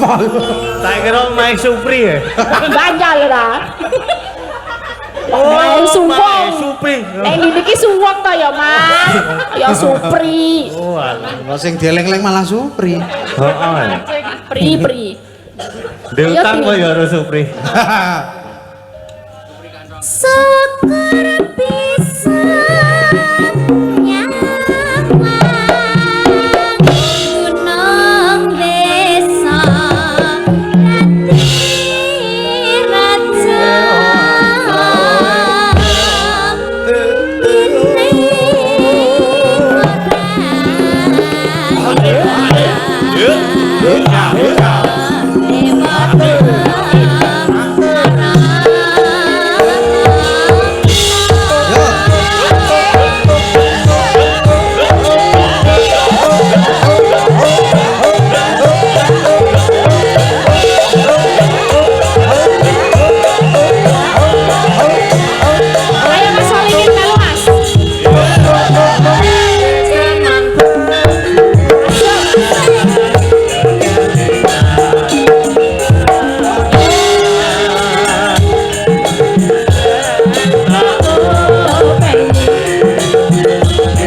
Apa? Tak kira Mike Supri ya. Ganjal ra. Oh, Mike Suwong. Mike Supri. Niki suwong ta ya, Mas. Ya Supri. Oh, alah. Kalau sing dieling-eling malah Supri. Heeh. Pri. Diutang kok ya karo Supri. Syukur pisan nyawang gunung desa rati raja Ayo Mas Solikin melu Mas.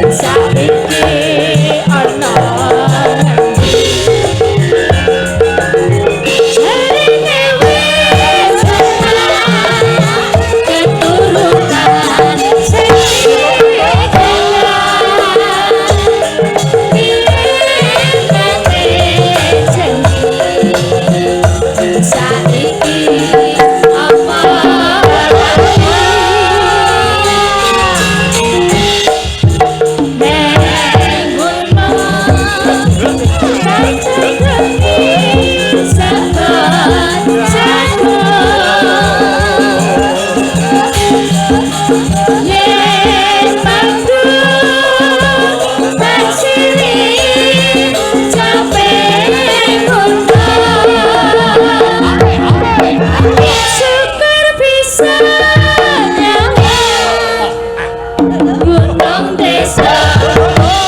Saiki ana jarine wis keturunan saiki apa syukur bisa nyawa gunung desa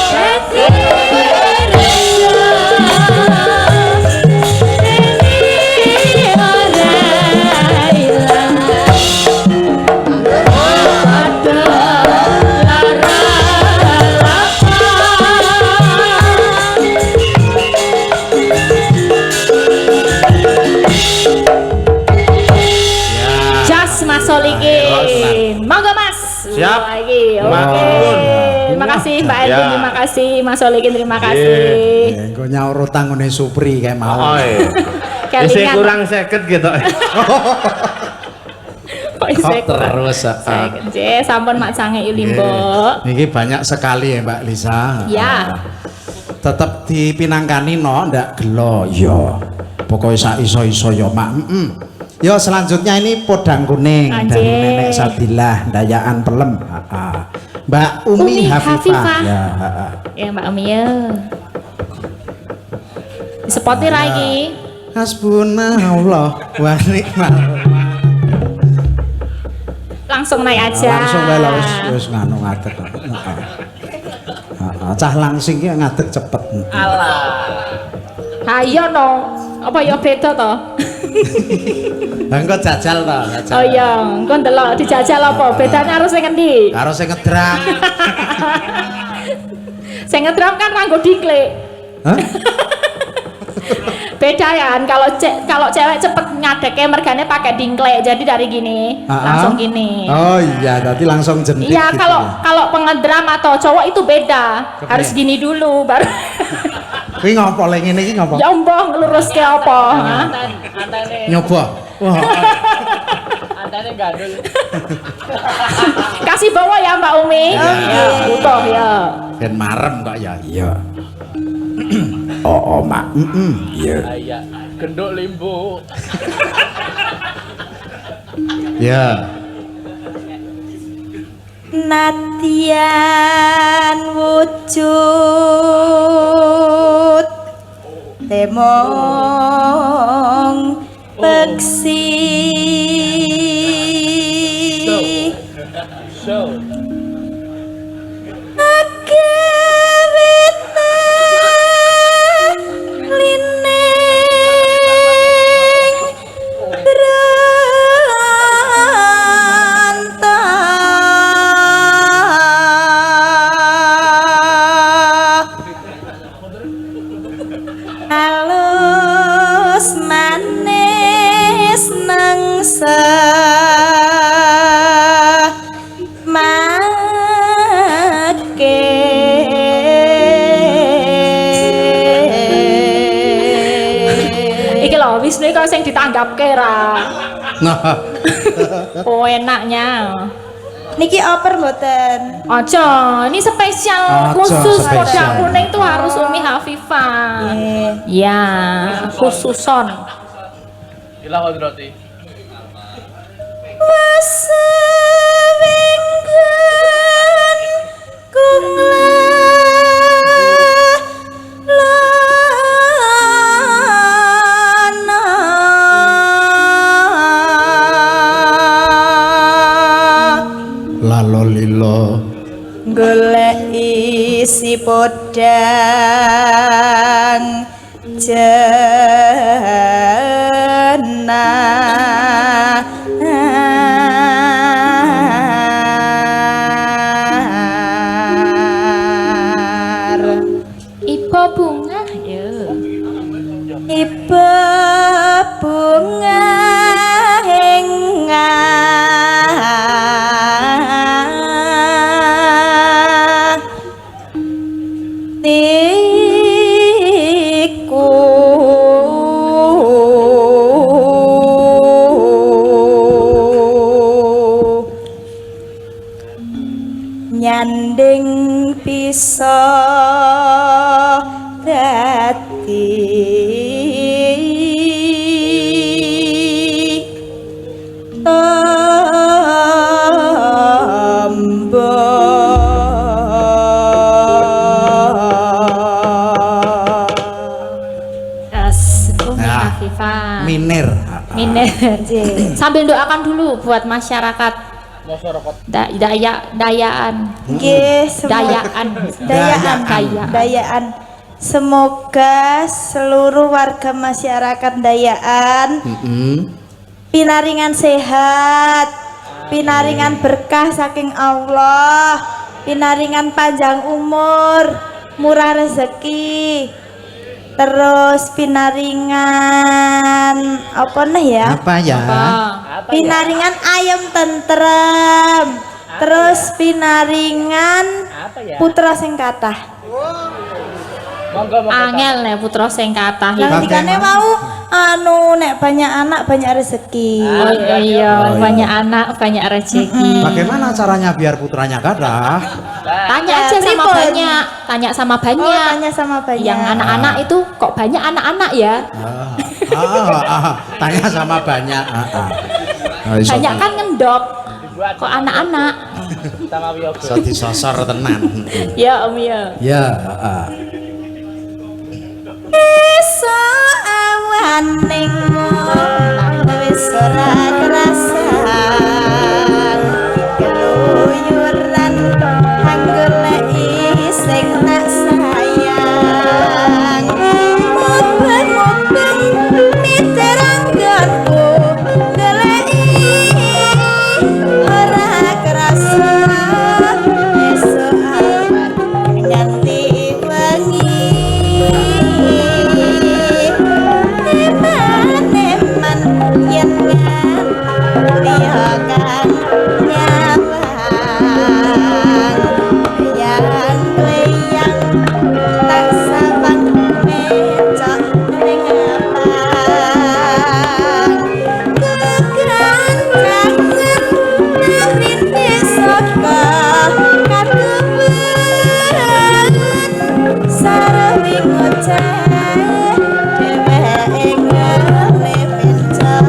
rati ini ora ilang ada lara jas Mas Solikin monggo Mas. Siap. Lagi oke. Matur. Terima kasih Mbak Ya. Edwin, terima kasih Mas Solikin, terima kasih. Engko nyaur utang ngene Supri kayak mau. Oh, iya. Isi Kelingan. kurang 50 gitu. Kok isih Kok terus, ah. Saya sampun mak sange Mbok. Ini banyak sekali ya Mbak Lisa. Ya. Tetap dipinangkani no, ndak gelo. Yo. Pokoknya sak iso-iso yo Mak. Yo selanjutnya ini podang kuning Anjir. dari Nenek Sabilah Dayaan Pelem. Mbak Umi, Umi Hafifah. Hafifah. Ya, Ya Mbak Umi ya. Disepoti lagi. Hasbunallah wa ni'mal. Langsung naik aja. Langsung wae lho wis nganu ngadeg. Cah langsing ki ngadeg cepet. Ayo no. Apa ya beda to? Lah engko jajal to, jajal. Oh iya, engko ndelok dijajal apa? Bedanya harus sing endi? Karo sing ngedram. Sing ngedram kan nganggo diklik. Hah? Beda ya kan kalau cewek cepet ngadeke mergane pakai dingklek. Jadi dari gini langsung gini. Oh iya, tadi langsung jentik Iya, gitu kalau ya. kalau pengedram atau cowok itu beda. Kepriye? Harus gini dulu baru. Kuwi ngopo lek ngene iki ngopo? Ya mbah ngeluruske apa? Hah? Antene Nyoba. Wah, antene gandul. Kasih bawa ya Mbak Umi. Ya, butuh ya. ben marem kok ya. Iya. Oh, Mak. Iya. Iya, genduk limbu. Ya. Nadyan wujud temong peksi So, agawita line Iki lho Wisnu kok sing ditanggapke ra. Nah, Oh enaknya. Niki oper mboten. Aja, ini spesial Aja, khusus spesial. Kodam Kuning tuh harus Umi Hafifah. Ya, khususon. Gila Hadrati. Wasawenggan lalolilo golek isi podang jenah Ibu bunga ya. iba bunga hengah tiku nyanding bisa dadi Yes, Umi Nah. Hafifah. minir. Miner. Sambil doakan dulu buat masyarakat Masyarakat dayaan. Nggih, semoga Dayaan. dayaan Dayaan. dayaan semoga seluruh warga masyarakat dayaan pinaringan sehat, pinaringan berkah saking Allah, pinaringan panjang umur, murah rezeki, terus pinaringan apa nih ya? Apa ya? Pinaringan ayam tentrem, terus pinaringan apa ya? putra sing kathah. Monggo Angel nih putra sing kathah iki. Lah dikane mau nek banyak anak banyak rezeki. Oh iya, banyak anak, banyak rezeki. Bagaimana caranya biar putranya gadah? Tanya aja sama Pripun? banyak, tanya sama Oh, banyak. tanya sama banyak. Yang anak-anak itu kok banyak anak-anak ya? Tanya sama banyak. Banyak kan ngendok. Kok anak-anak? sama Wiyoga. Bisa disasar tenan. Ya Om ya. Ya, Esok awaning wis ora kerasan keluyuran hanggoleki sing tak sayang mubeng-mubeng miteranggonku goleki ora kerasan esok awan nganti wengi neman yen lihakan nyawang yang leyang tak sabang mecok ning abang kegancangan rintis saka kaduwen sarwi ngoceh dheweke ngelepecok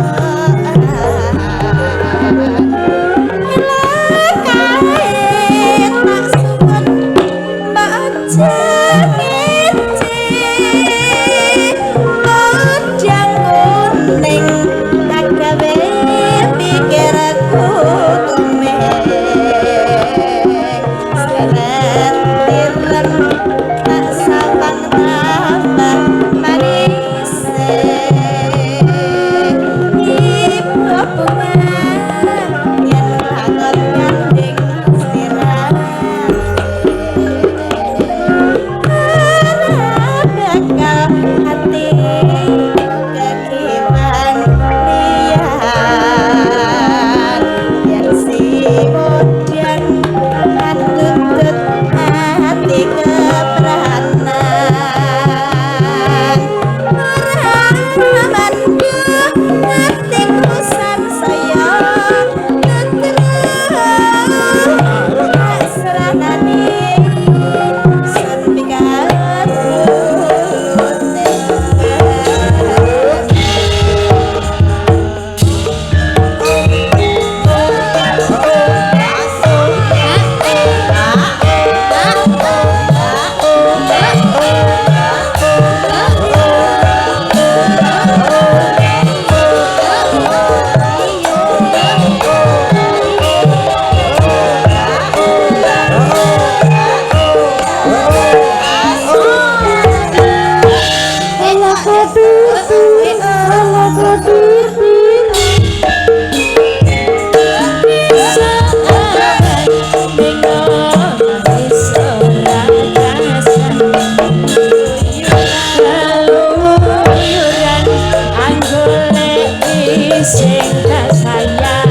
keluyuran anggolek sing kasayang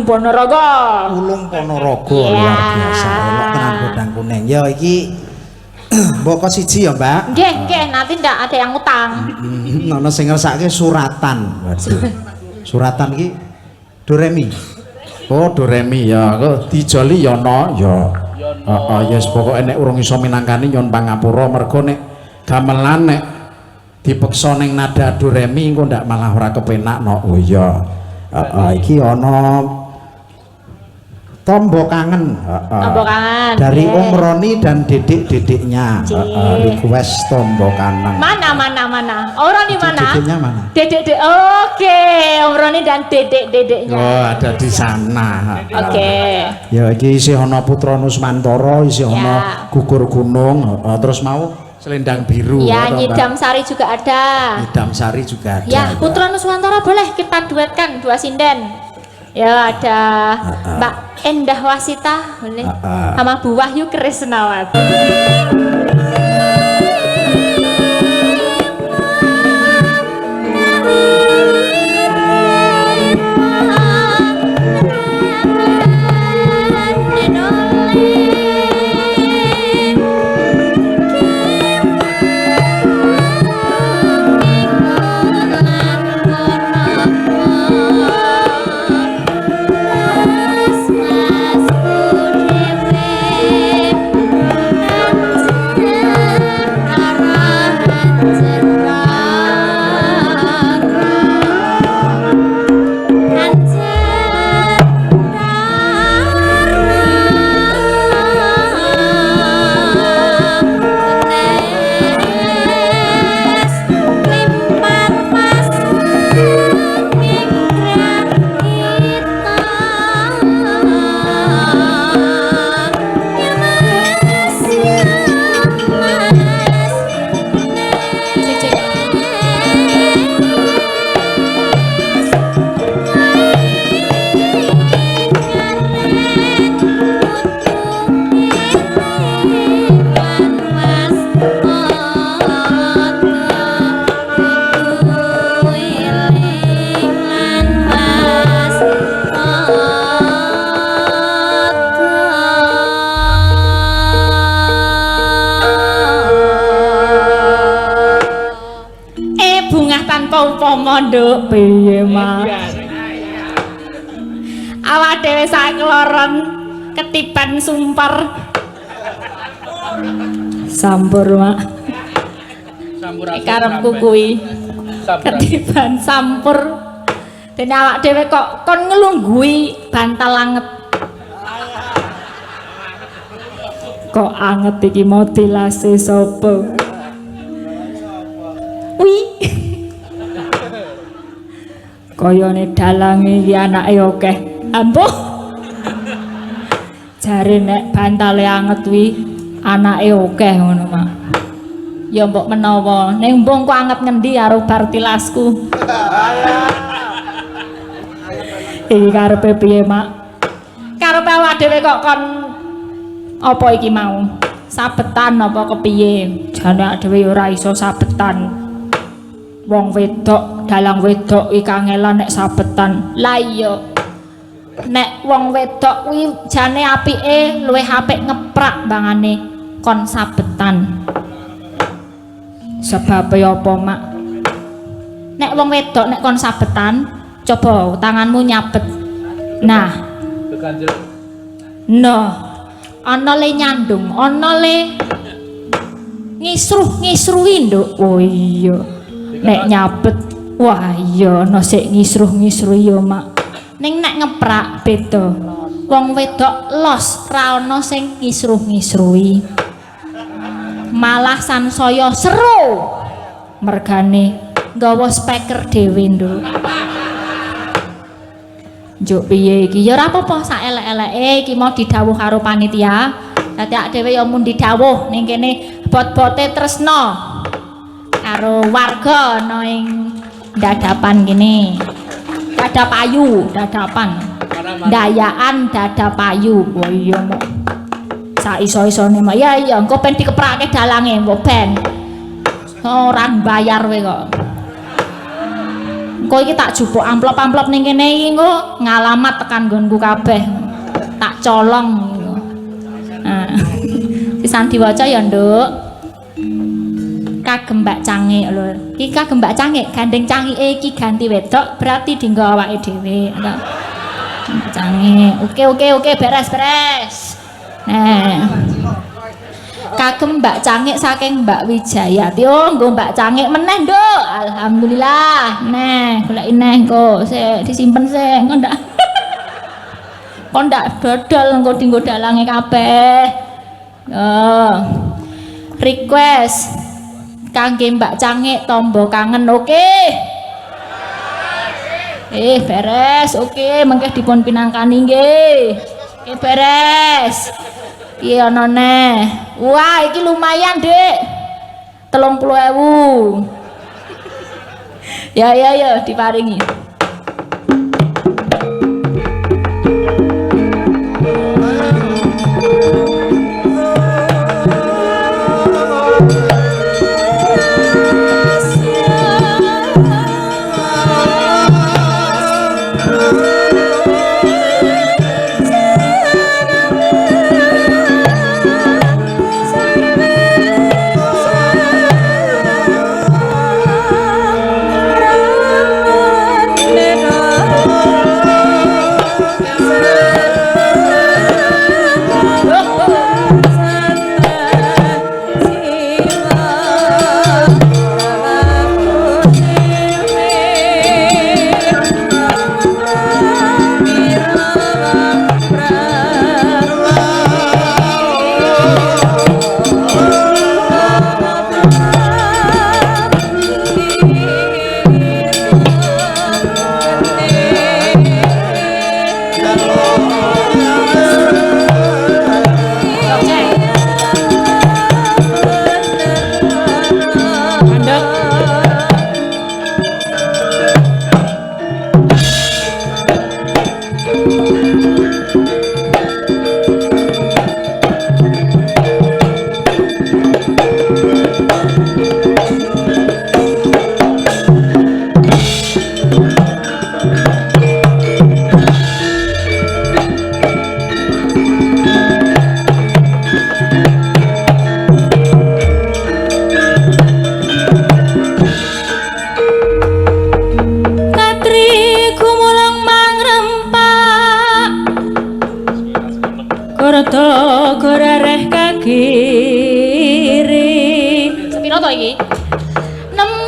Ponorogo. Ulung Ponorogo luar biasa. Elok tenan godang kuning. Ya iki mbok siji ya, Mbak. Nggih, nggih, nanti ndak ada yang utang. Ana sing ngersake suratan. Waduh. Suratan iki do re mi. Oh, do re mi ya. Kok dijoli ya no ya. Heeh, yes pokoke nek urung iso minangkani nyun pangapura mergo nek gamelan nek dipeksa ning nada do re mi engko ndak malah ora kepenak no. Oh iya. Heeh, iki ana Tombo Kangen. Tombo Kangen. Dari Om Roni dan dedek-dedeknya. Request Tombo Kangen. Mana? Om Roni mana? Dedeknya mana? Dedek. Oke, Om Roni dan dedek-dedeknya. Oh, ada di sana. Oke. Ya iki isih ana Putra Nusmantara, isih ana Gugur Gunung, terus mau Selendang Biru. Ya, Nyidam Sari juga ada. Nyidam Sari juga ada. Ya, Putra Nuswantara boleh kita duetkan dua sinden. Ya, ada Mbak Endah Wasita boleh sama Bu Wahyu Krisnawati. bungah tanpa upama nduk piye Mak awak dhewe sak kloron ketiban sumpar sampur Mak karepku kuwi ketiban sampur dene awak dhewe kok kon ngelunggui bantal anget kok anget iki mau dilase sapa wih kayane dalange iki anake akeh ampuh jare nek bantale anget kuwi anake akeh ngono Mak ya mbok menawa ning mbong kok anget ngendi karo bar tilasku iki karepe piye Mak karepe awak dhewe kok kon apa iki mau sabetan apa kepiye jane awak dhewe ora iso sabetan wong wedok dalang wedok iki kangelan nek sabetan lah iya nek wong wedok kuwi jane apike luwih apik ngeprak bangane kon sabetan sebab apa Mak nek wong wedok nek kon sabetan coba tanganmu nyabet nah ana le nyandung ana le ngisruh-ngisruhi nduk oh iya nek nyabet wah iya ana sik ngisruh-ngisruhi ya Mak ning nek ngeprak beda wong wedok los ra ana sing ngisruh-ngisruhi malah sansaya seru mergane nggawa speaker dhewe nduk njuk piye iki ya ora apa-apa sak elek-eleke iki mau didhawuh karo panitia dadi ak dhewe ya mun didhawuh ning kene bot-bote tresno karo warga ana ing dadapan kene dadapayu dadapan ndayaan dadapayu oh iya Mak sak iso-isone Mak ya iya engko ben dikeprake dalange mbok ben ora bayar kowe kok engko iki tak jupuk amplop-amplop ning kene iki engko ngalamat tekan nggonku kabeh tak colong nah sisan diwaca ya nduk kagem Mbak Cangik lho iki kagem Mbak Cangik gandeng cangike iki ganti wedok berarti dienggo awake dhewe Mbak Cangik oke beres nah kagem Mbak Cangik saking Mbak Wijayati oh nggo Mbak Cangik meneh nduk alhamdulillah nah goleki neh engko sik disimpen sik engko ndak kok ndak dodol engko dienggo dalange kabeh request kangge Mbak Cangik tombo kangen oke beres oke mengke dipun pinangkani nggih beres iya ana neh wah iki lumayan Dik 30.000 ya diparingi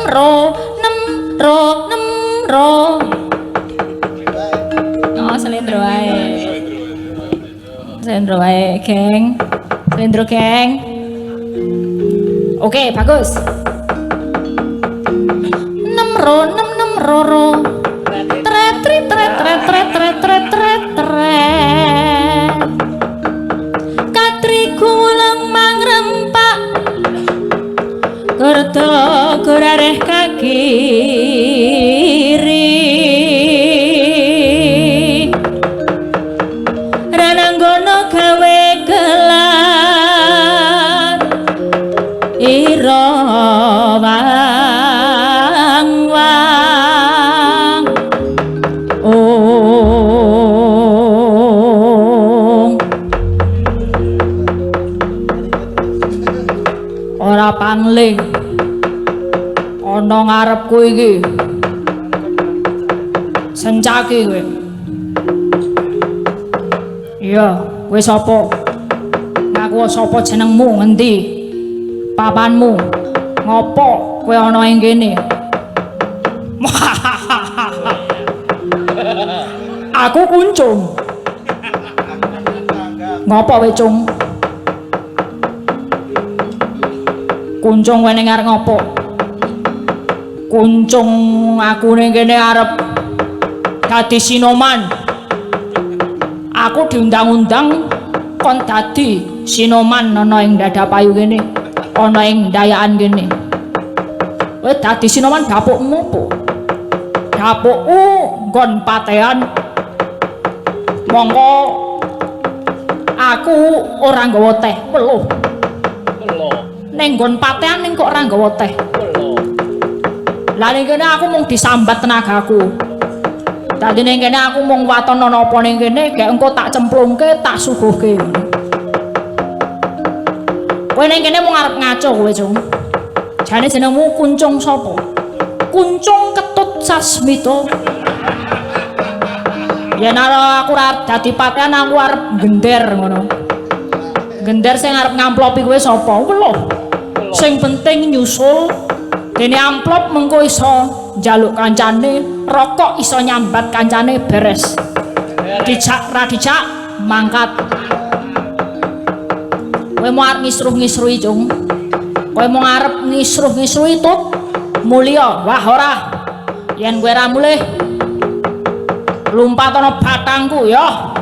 Oh, selendro ae. Selendro ae, geng. Selendro, geng. Oke, bagus. 6 ro 6 ro ro. Tret tret tret tret tret tret tret tret tret. Katri kulang mangrempak. Kerto kurareh kakiri. Rananggono gawe gelar ira wang-wang ora pangling ana ngarepku iki sencake kowe. Iya, kowe sapa? Ngaku sapa jenengmu, ngendi? Papanmu? Ngopo kowe ana ing kene? Aku Kuncung. Ngopo kowe, Cung? Kuncung kowe ning arep ngopo? Kuncung aku ning kene arep dadi Sinoman. Aku diundang-undang kon dadi Sinoman ana ing Dadapayu kene, ana ing Dayakan kene. Kowe dadi Sinoman dapukmu opo? Dapukku nggon patean. Monggo aku ora nggawa teh, weluh. Ning nggon patean ning kok ora nggawa teh. Lah ning kene aku mung disambat tenagaku. Dadi ning kene aku mung waton ana apa ning kene, gek engko tak cemplungke, tak suguhke. Kowe ning kene mung arep ngaco kowe, Cung. Jane jenengmu Kuncung sapa? Kuncung Ketut Sasmita. Yen aku arep dadi patean aku arep gender ngono. Gender sing arep ngamplopi kowe sapa? Weluh. Sing penting nyusul dene amplop mengko iso njaluk kancane, rokok iso nyambat kancane beres. Dijak ra dijak mangkat. Kowe mau arep ngisruh-ngisruhi, Cung. Kowe mau arep ngisruh-ngisruhi tut mulya. Wah ora. Yen kowe ra mulih lumpat ana batangku ya. Oh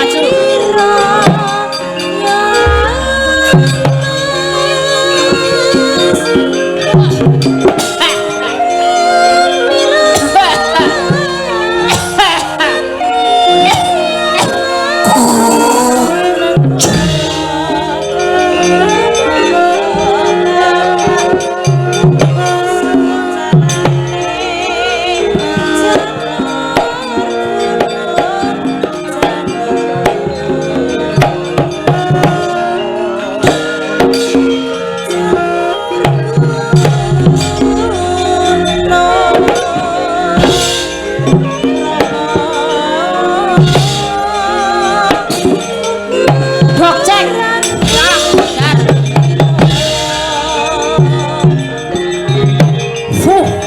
maju. Dok cek. Ya, benar. Fuh.